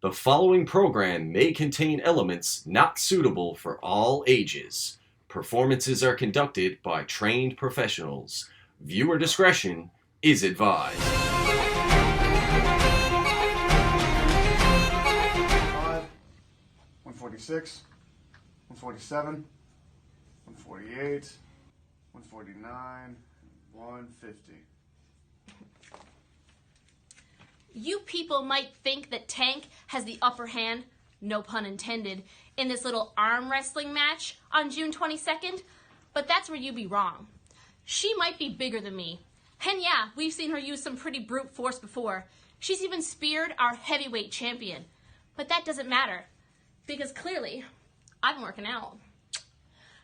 The following program may contain elements not suitable for all ages. Performances are conducted by trained professionals. Viewer discretion is advised. 146, 147, 148, 149, 150. You people might think that Tank has the upper hand, no pun intended, in this little arm wrestling match on June 22nd, but that's where you'd be wrong. She might be bigger than me. And yeah, we've seen her use some pretty brute force before. She's even speared our heavyweight champion. But that doesn't matter, because clearly, I've been working out.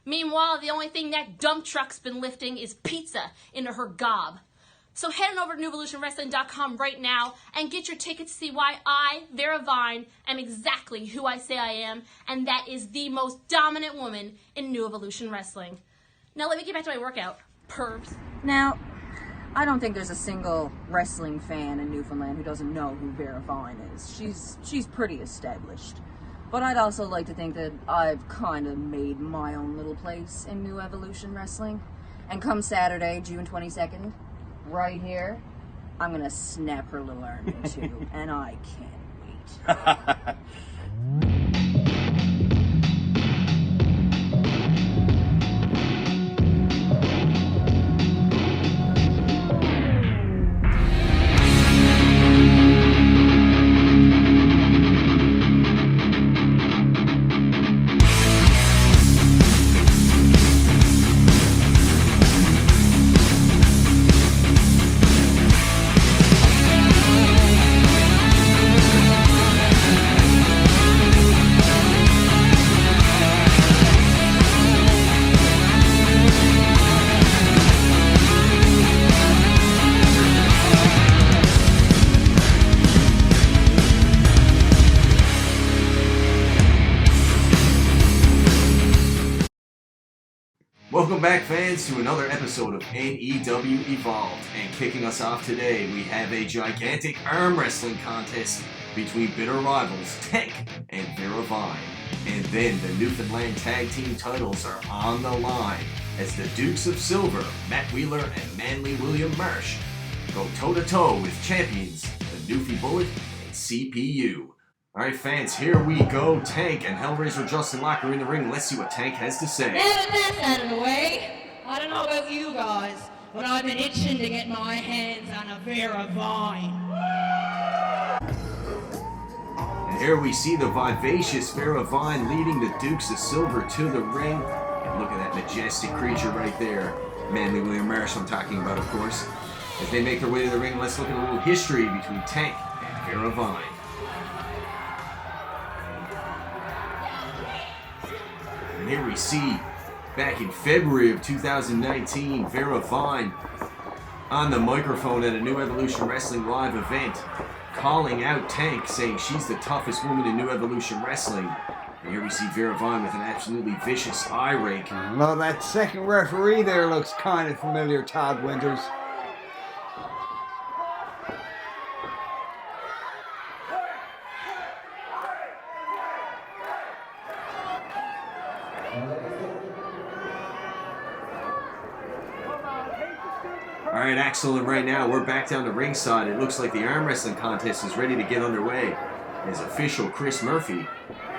Meanwhile, the only thing that dump truck's been lifting is pizza into her gob. So head on over to NewEvolutionWrestling.com right now and get your ticket to see why I, Vera Vyne, am exactly who I say I am, and that is the most dominant woman in New Evolution Wrestling. Now let me get back to my workout, pervs. Now, I don't think there's a single wrestling fan in Newfoundland who doesn't know who Vera Vyne is. She's pretty established. But I'd also like to think that I've kind of made my own little place in New Evolution Wrestling. And come Saturday, June 22nd, right here, I'm gonna snap her little arm in two, and I can't wait. Welcome back, fans, to another episode of NEW Evolved. And kicking us off today, we have a gigantic arm wrestling contest between bitter rivals Tank and Vera Vyne. And then the Newfoundland Tag Team titles are on the line as the Dukes of Silver, Matt Wheeler and Manly William Marsh, go toe-to-toe with champions, the Newfie Bullett and CPU. Alright, fans, here we go. Tank and Hellraiser Justin Locker are in the ring. Let's see what Tank has to say. Now that that's out of the way, I don't know about you guys, but I've been itching to get my hands on a Vera Vyne. And here we see the vivacious Vera Vyne leading the Dukes of Silver to the ring. And look at that majestic creature right there. Manly William Marsh I'm talking about, of course. As they make their way to the ring, let's look at a little history between Tank and Vera Vyne. And here we see, back in February of 2019, Vera Vyne on the microphone at a New Evolution Wrestling live event, calling out Tank, saying she's the toughest woman in New Evolution Wrestling. And here we see Vera Vyne with an absolutely vicious eye rake. Well, that second referee there looks kind of familiar, Todd Winters. Alright, Axel, and right now we're back down to ringside. It looks like the arm wrestling contest is ready to get underway. As official Chris Murphy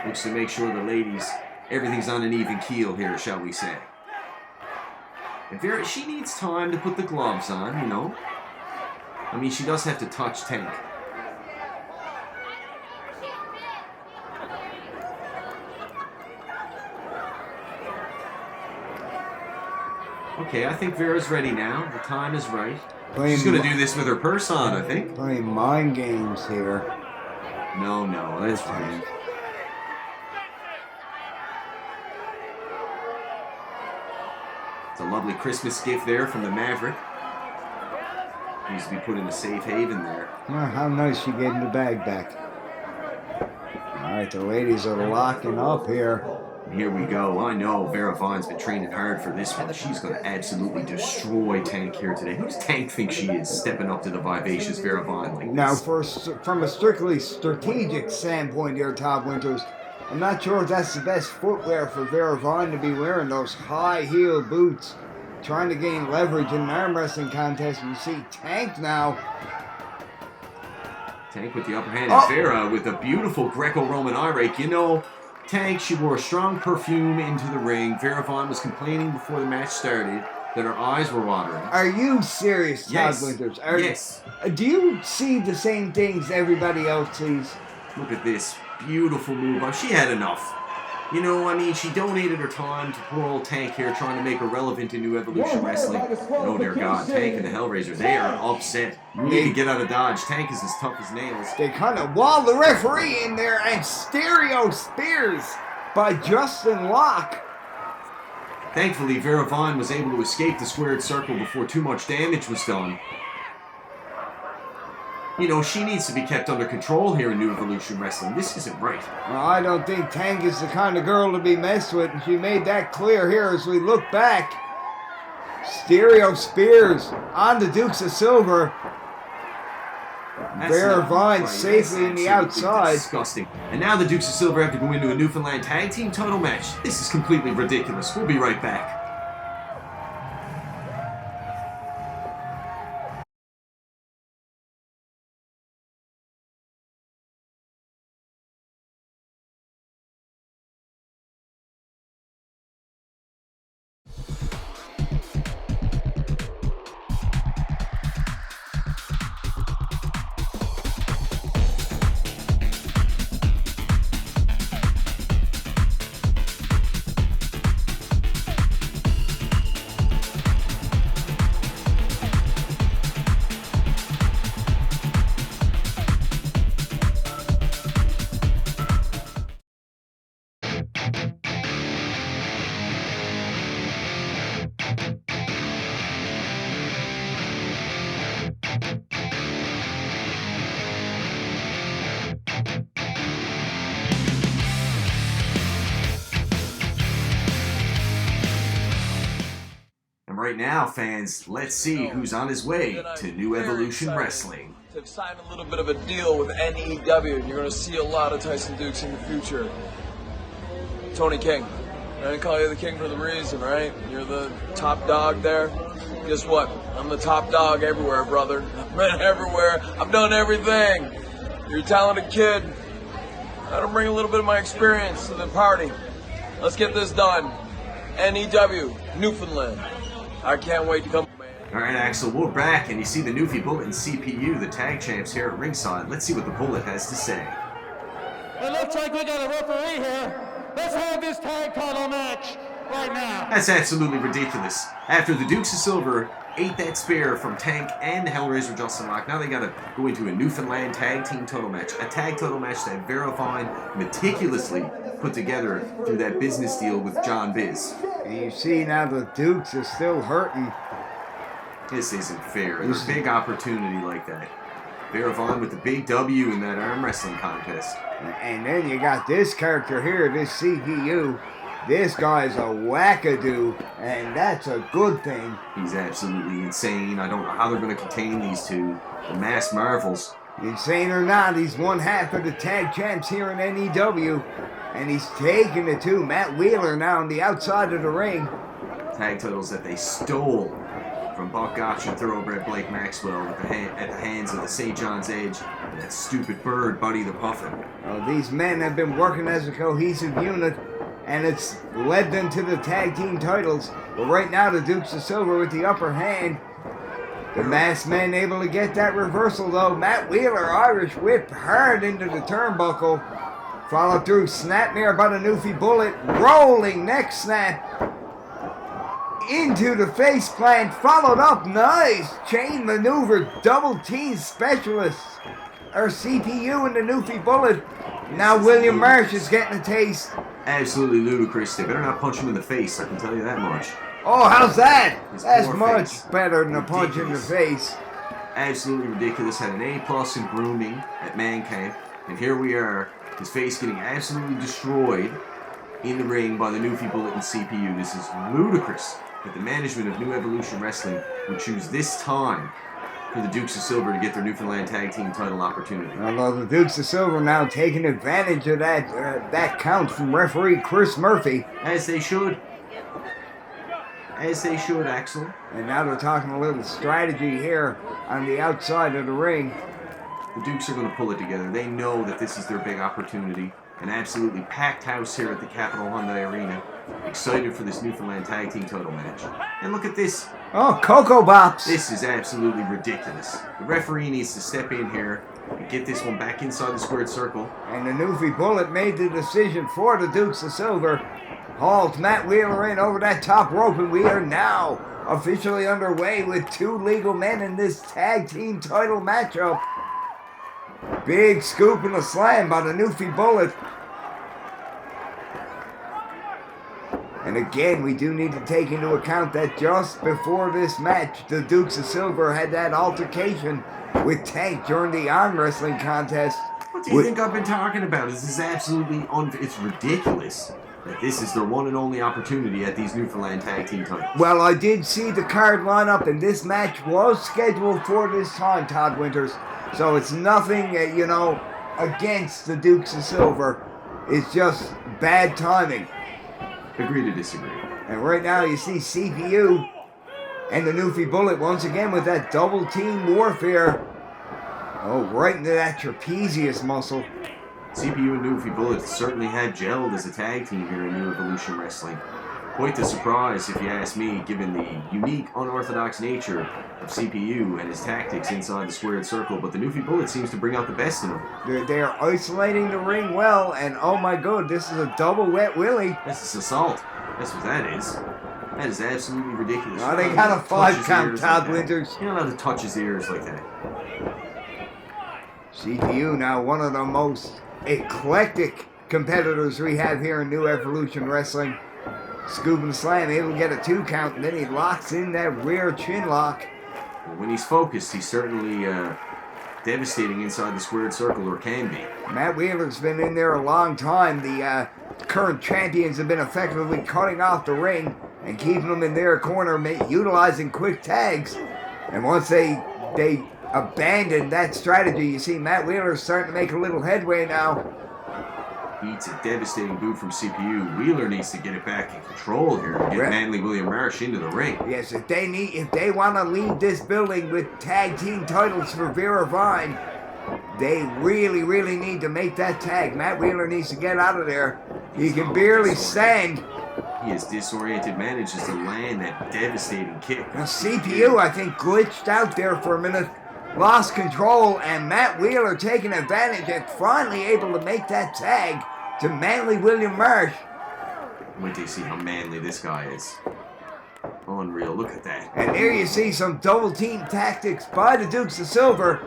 looks to make sure the ladies, everything's on an even keel here, shall we say. And Vera, she needs time to put the gloves on, you know. I mean, she does have to touch Tank. Okay, I think Vera's ready now. The time is right. She's going to do this with her purse on, I think. Playing mind games here. No, that's fine. It's a lovely Christmas gift there from the Maverick. Needs to be put in a safe haven there. Well, how nice she gave him the bag back. All right, the ladies are locking up here. And here we go. I know Vera Vyne's been training hard for this one. She's going to absolutely destroy Tank here today. Who does Tank think she is, stepping up to the Vivacious Vera Vyne like Now, this? from a strictly strategic standpoint here, Todd Winters, I'm not sure if that's the best footwear for Vera Vyne to be wearing, those high heel boots, trying to gain leverage in an arm wrestling contest. You see Tank now. Tank with the upper hand, and Vera with a beautiful Greco-Roman eye rake. You know, Tank, she wore strong perfume into the ring. Vera Vyne was complaining before the match started that her eyes were watering. Are you serious, Todd Yes. Winters? Yes. Do you see the same things everybody else sees? Look at this beautiful move. She had enough. You know, I mean, she donated her time to poor old Tank here, trying to make her relevant in New Evolution Wrestling. And oh dear God, Tank and the Hellraiser, they are upset. You need to get out of Dodge. Tank is as tough as nails. They kind of walled the referee in there, and stereo spears by Justin Locke. Thankfully, Vera Vyne was able to escape the squared circle before too much damage was done. You know, she needs to be kept under control here in New Evolution Wrestling. This isn't right. Well, I don't think Tank is the kind of girl to be messed with, and she made that clear here as we look back. Stereo spears on the Dukes of Silver. Vera Vyne safely in the outside. Disgusting. And now the Dukes of Silver have to go into a Newfoundland Tag Team title match. This is completely ridiculous. We'll be right back. Right now, fans, let's see who's on his way to New Evolution Wrestling. To sign a little bit of a deal with NEW. You're going to see a lot of Tyson Dux in the future. Tony King. I didn't call you the king for the reason, right? You're the top dog there. Guess what? I'm the top dog everywhere, brother. I've been everywhere. I've done everything. You're a talented kid. I don't bring a little bit of my experience to the party. Let's get this done. NEW, Newfoundland. I can't wait to come. Alright, Axel, we're back, and you see the Newfie Bullett and CPU, the tag champs here at ringside. Let's see what the Bullet has to say. It looks like we got a referee here. Let's have this tag title match right now. That's absolutely ridiculous. After the Dukes of Silver ate that spear from Tank and Hellraiser Justin Locke, now they gotta go into a Newfoundland tag team title match. A tag title match that Vera Vyne meticulously put together through that business deal with John Biz. And you see now the Dukes are still hurting. This isn't fair. There's a big opportunity like that. Vera Vyne with the big W in that arm wrestling contest. And then you got this character here, this CPU. This guy's a wackadoo, and that's a good thing. He's absolutely insane. I don't know how they're going to contain these two. The masked marvels. Insane or not, he's one half of the tag champs here in NEW. And he's taking it to Matt Wheeler now on the outside of the ring. Tag titles that they stole from Buck Gotch and Thoroughbred Blake Maxwell at the hands of the St. John's Edge and that stupid bird, Buddy the Puffin. These men have been working as a cohesive unit, and it's led them to the tag team titles. But right now, the Dukes of Silver with the upper hand. The masked man able to get that reversal, though. Matt Wheeler, Irish whip hard into the turnbuckle. Followed through, snapmare by the Newfie Bullett, rolling neck snap into the face plant, followed up, nice chain maneuver, double T specialist, or CPU and the Newfie Bullett. Now William Marsh is getting a taste. Absolutely ludicrous. They better not punch him in the face, I can tell you that much. Oh, how's that? His That's poor much face. better than a punch in the face. Absolutely ridiculous. Had an A+ in grooming at Man Camp, and here we are. His face getting absolutely destroyed. in the ring by the Newfie Bullett and CPU. This is ludicrous that the management of New Evolution Wrestling would choose this time for the Dukes of Silver to get their Newfoundland Tag Team title opportunity. Although the Dukes of Silver now taking advantage of that count from referee Chris Murphy. As they should. As they should, Axel. And now they're talking a little strategy here on the outside of the ring. The Dukes are going to pull it together. They know that this is their big opportunity. An absolutely packed house here at the Capitol Hyundai Arena. Excited for this Newfoundland Tag Team title match. And look at this. Oh, Cocoa Bops. This is absolutely ridiculous. The referee needs to step in here and get this one back inside the squared circle. And the Newfie Bullett made the decision for the Dukes of Silver. Hauled Matt Wheeler in over that top rope, and we are now officially underway with two legal men in this tag team title matchup. Big scoop and a slam by the Newfie Bullett. And again, we do need to take into account that just before this match, the Dukes of Silver had that altercation with Tank during the arm wrestling contest. What do you think I've been talking about? This is absolutely it's ridiculous that this is their one and only opportunity at these Newfoundland Tag Team titles. Well, I did see the card line up, and this match was scheduled for this time, Todd Winters. So it's nothing, against the Dukes of Silver. It's just bad timing. Agree to disagree. And right now you see CPU and the Newfie Bullett once again with that double team warfare. Oh, right into that trapezius muscle. CPU and Newfie Bullett certainly had gelled as a tag team here in New Evolution Wrestling. Quite the surprise, if you ask me, given the unique, unorthodox nature of CPU and his tactics inside the squared circle, but the Newfie Bullett seems to bring out the best in him. They're isolating the ring well, and oh my god, this is a double wet willy. This is assault. That's what that is. That is absolutely ridiculous. Oh, they got a 5 count, Todd Winters. You're not allowed to touch his ears like that. CPU now one of the most eclectic competitors we have here in New Evolution Wrestling. Scoop and slam, able to get a 2 count, and then he locks in that rear chin lock. Well, when he's focused, he's certainly devastating inside the squared circle, or can be. Matt Wheeler's been in there a long time. The current champions have been effectively cutting off the ring and keeping them in their corner, utilizing quick tags. And once they abandon that strategy, you see Matt Wheeler starting to make a little headway now. Beats a devastating boot from CPU. Wheeler needs to get it back in control here and get Manly William Marsh into the ring. Yes, if they want to leave this building with tag team titles for Vera Vyne, they really, really need to make that tag. Matt Wheeler needs to get out of there. He can barely stand. He is disoriented, manages to land that devastating kick. Now CPU, I think, glitched out there for a minute, lost control, and Matt Wheeler taking advantage and finally able to make that tag to Manly William Marsh. Wait till you see how manly this guy is. Unreal, look at that. And there you see some double team tactics by the Dukes of Silver.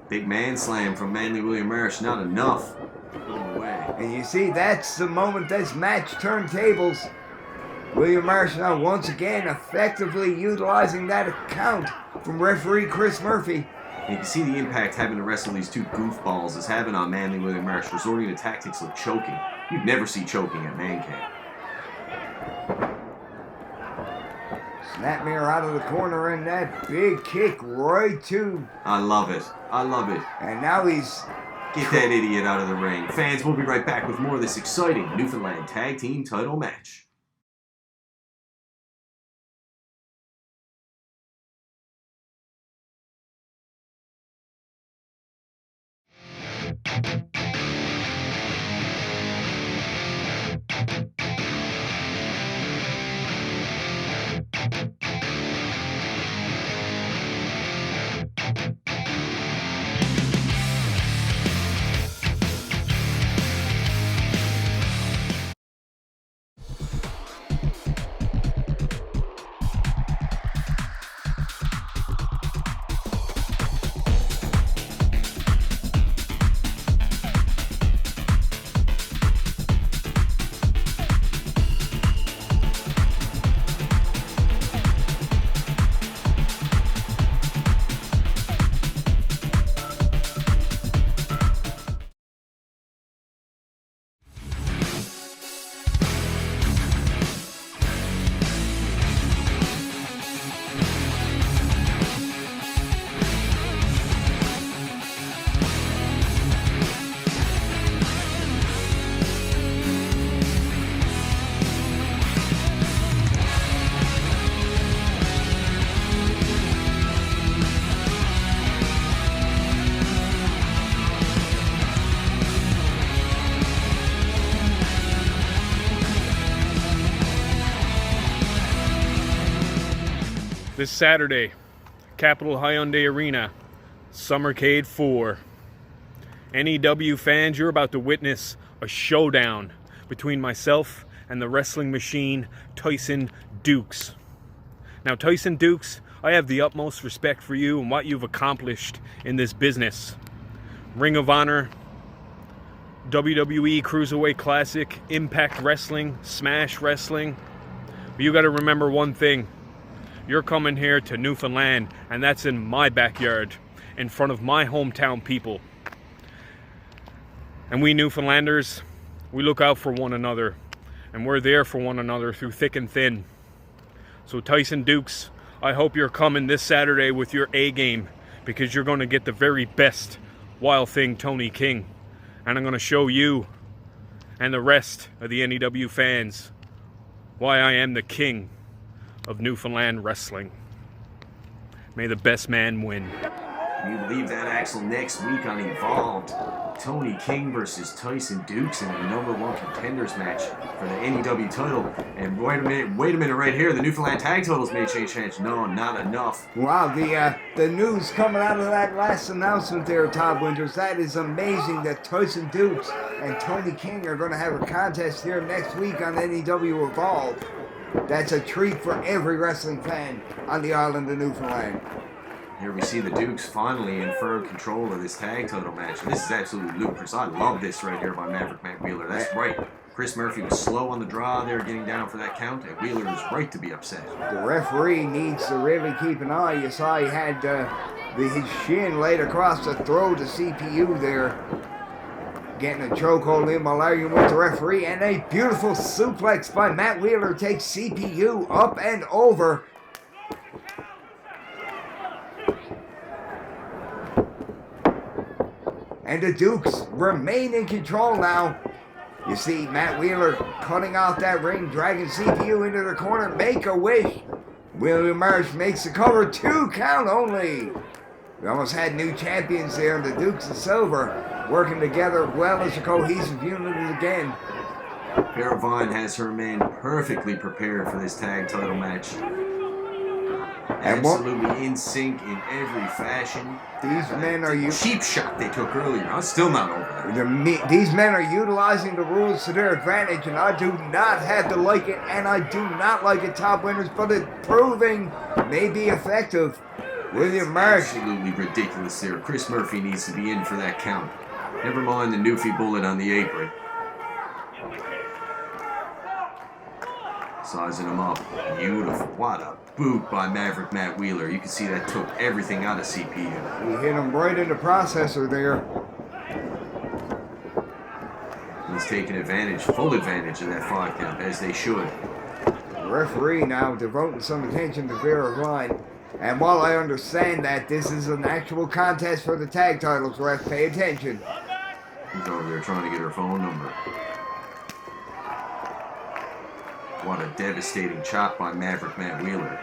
Big man slam from Manly William Marsh, not enough. Going away. And you see, that's the moment this match turned tables. William Marsh now once again effectively utilizing that account from referee Chris Murphy. And you can see the impact having to wrestle these two goofballs is having on Manly William Marsh, resorting to tactics like choking. You'd never see choking at Man Camp. Snapmare out of the corner and that big kick right to... I love it. I love it. And now he's... Get that idiot out of the ring. Fans, we'll be right back with more of this exciting Newfoundland Tag Team title match. This Saturday, Capital Hyundai Arena, Summercade 4. NEW fans, you're about to witness a showdown between myself and the wrestling machine, Tyson Dux. Now, Tyson Dux, I have the utmost respect for you and what you've accomplished in this business. Ring of Honor, WWE Cruiserweight Classic, Impact Wrestling, Smash Wrestling. But you got to remember one thing. You're coming here to Newfoundland, and that's in my backyard, in front of my hometown people. And we Newfoundlanders, we look out for one another, and we're there for one another through thick and thin. So Tyson Dux, I hope you're coming this Saturday with your A game, because you're going to get the very best Wild Thing Tony King. And I'm going to show you and the rest of the NEW fans why I am the king of Newfoundland wrestling. May the best man win. You believe that, Axel? Next week on Evolved, Tony King versus Tyson Dux in the #1 contenders match for the NEW title. And wait a minute right here. The Newfoundland tag titles may change hands. No, not enough. Wow, the news coming out of that last announcement there, Todd Winters, that is amazing that Tyson Dux and Tony King are going to have a contest here next week on NEW Evolved. That's a treat for every wrestling fan on the island of Newfoundland. Here we see the Dukes finally in firm control of this tag title match. And this is absolutely ludicrous. I love this right here by Maverick Matt Wheeler. That's right. Chris Murphy was slow on the draw there, getting down for that count, and Wheeler was right to be upset. The referee needs to really keep an eye. You saw he had his shin laid across the throat of CPU there, getting a chokehold in while arguing with the referee, and a beautiful suplex by Matt Wheeler takes CPU up and over. And the Dukes remain in control now. You see Matt Wheeler cutting out that ring, dragging CPU into the corner. Make a wish. William Marsh makes the cover. 2 count only. We almost had new champions there, and the Dukes of Silver working together well as a cohesive unit again. Vera Vyne has her men perfectly prepared for this tag title match. Absolutely in sync in every fashion. These men are cheap shot they took earlier. I'm still not over that. These men are utilizing the rules to their advantage, and I do not have to like it, and I do not like it, Top Winners, but it's proving may be effective. William Marsh. Absolutely ridiculous there. Chris Murphy needs to be in for that count. Never mind the Newfie Bullett on the apron. Sizing him up. Beautiful. What a boot by Maverick Matt Wheeler. You can see that took everything out of CPU. He hit him right in the processor there. He's taking advantage, full advantage of that 5 count, as they should. The referee now devoting some attention to Vera Vyne. And while I understand that this is an actual contest for the tag titles, ref, pay attention. He's over there trying to get her phone number. What a devastating chop by Maverick Matt Wheeler.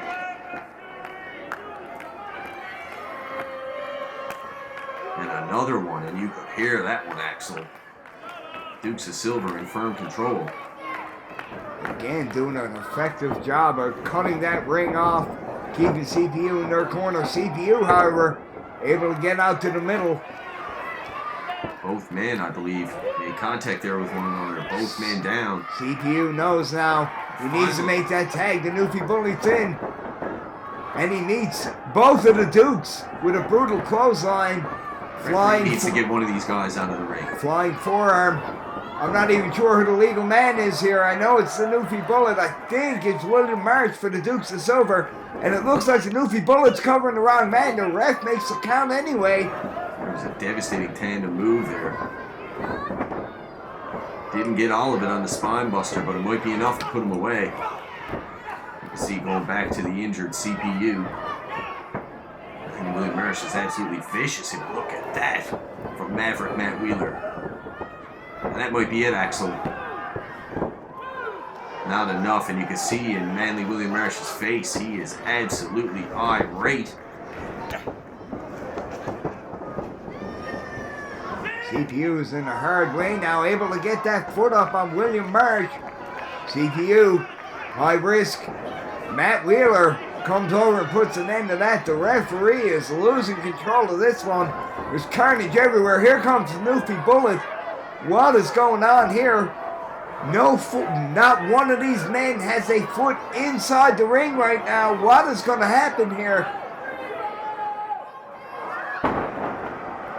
And another one, and you could hear that one, Axel. Dukes of Silver in firm control. Again, doing an effective job of cutting that ring off, keeping CPU in their corner. CPU, however, able to get out to the middle. Both men, I believe, made contact there with one another. Both men down. CPU knows now he needs to make that tag to Newfie Bullett in. And he needs both of the Dukes with a brutal clothesline. Flying needs to get one of these guys out of the ring. Flying forearm. I'm not even sure who the legal man is here. I know it's the Newfie Bullett. I think it's William Marsh for the Dukes of Silver. And it looks like the Newfie Bullett's covering the wrong man. The ref makes the count anyway. There was a devastating tandem move there. Didn't get all of it on the spine buster, but it might be enough to put him away. You can see going back to the injured CPU. And William Marsh is absolutely vicious. And look at that from Maverick Matt Wheeler. And that might be it, Axel. Not enough, and you can see in manly William Marsh's face, he is absolutely irate. CPU is in a hard way now, able to get that foot up on William Marsh. CPU, high risk. Matt Wheeler comes over and puts an end to that. The referee is losing control of this one. There's carnage everywhere. Here comes Newfie Bullett. What is going on here? No foot, not one of these men has a foot inside the ring right now. What is going to happen here?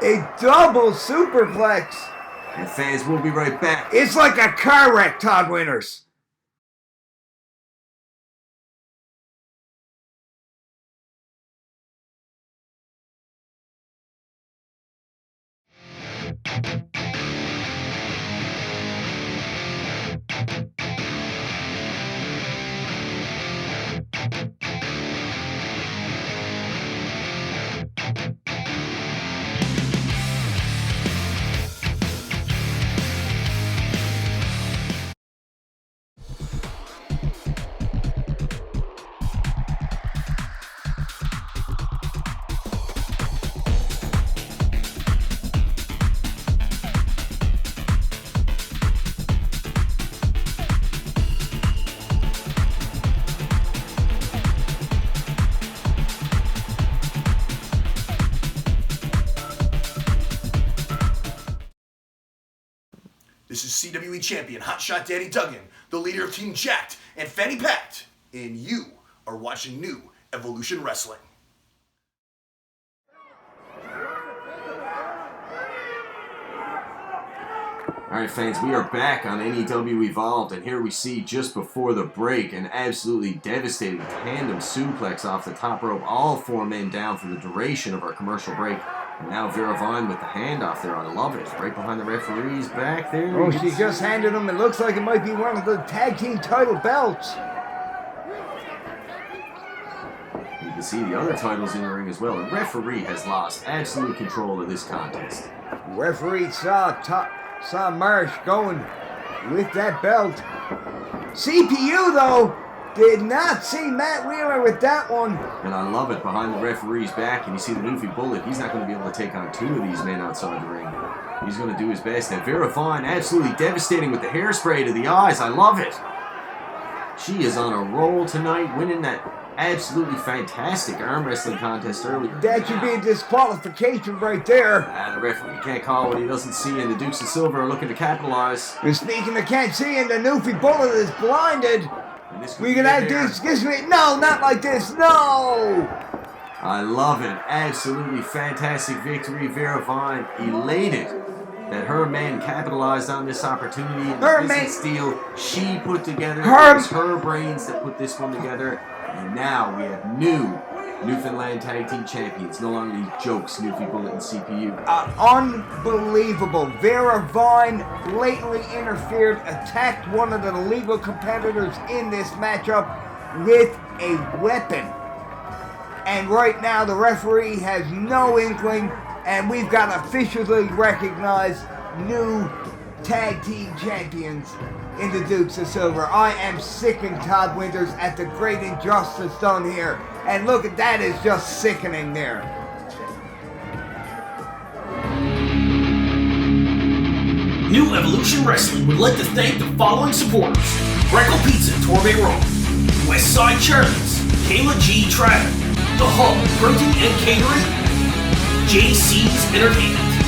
A double superplex. And fans, we'll be right back. It's like a car wreck, Todd Winters. This is CWE champion Hotshot Danny Duggan, the leader of Team Jacked and Fanny Packed, and you are watching New Evolution Wrestling. Alright fans, we are back on NEW Evolved, and here we see just before the break an absolutely devastating tandem suplex off the top rope, all four men down for the duration of our commercial break. And now Vera Vyne with the handoff there. I love it. Right behind the referee's back there. Oh, she just handed him. It looks like it might be one of the tag team title belts. You can see the other titles in the ring as well. The referee has lost absolute control of this contest. Referee saw Marsh going with that belt. CPU, though, did not see Matt Wheeler with that one. And I love it behind the referee's back. And you see the Newfie Bullett. He's not going to be able to take on two of these men outside the ring. He's going to do his best. And Vera Vyne absolutely devastating with the hairspray to the eyes. I love it. She is on a roll tonight, winning that absolutely fantastic arm wrestling contest earlier. That should be a disqualification right there. The referee can't call what he doesn't see, and the Dukes of Silver are looking to capitalize. And speaking of can't see, and the Newfie Bullett is blinded. We can have this. Excuse me. No, not like this. No. I love it. Absolutely fantastic victory. Vera Vyne elated that her men capitalized on this opportunity. And the business deal she put together. It was her brains that put this one together. And now we have new Newfoundland Tag Team Champions. No longer these jokes, Newfie Bullett and CPU. Unbelievable. Vera Vyne blatantly interfered, attacked one of the legal competitors in this matchup with a weapon. And right now the referee has no inkling, and we've got officially recognized new Tag Team Champions in the Dukes of Silver. I am sickened, Todd Winters, at the great injustice done here. And look at that, is just sickening there. New Evolution Wrestling would like to thank the following supporters: Breckle Pizza, Torbay Road, Westside Charities, Kayla G. Travis, The Hub Printing and Catering, JC's Entertainment.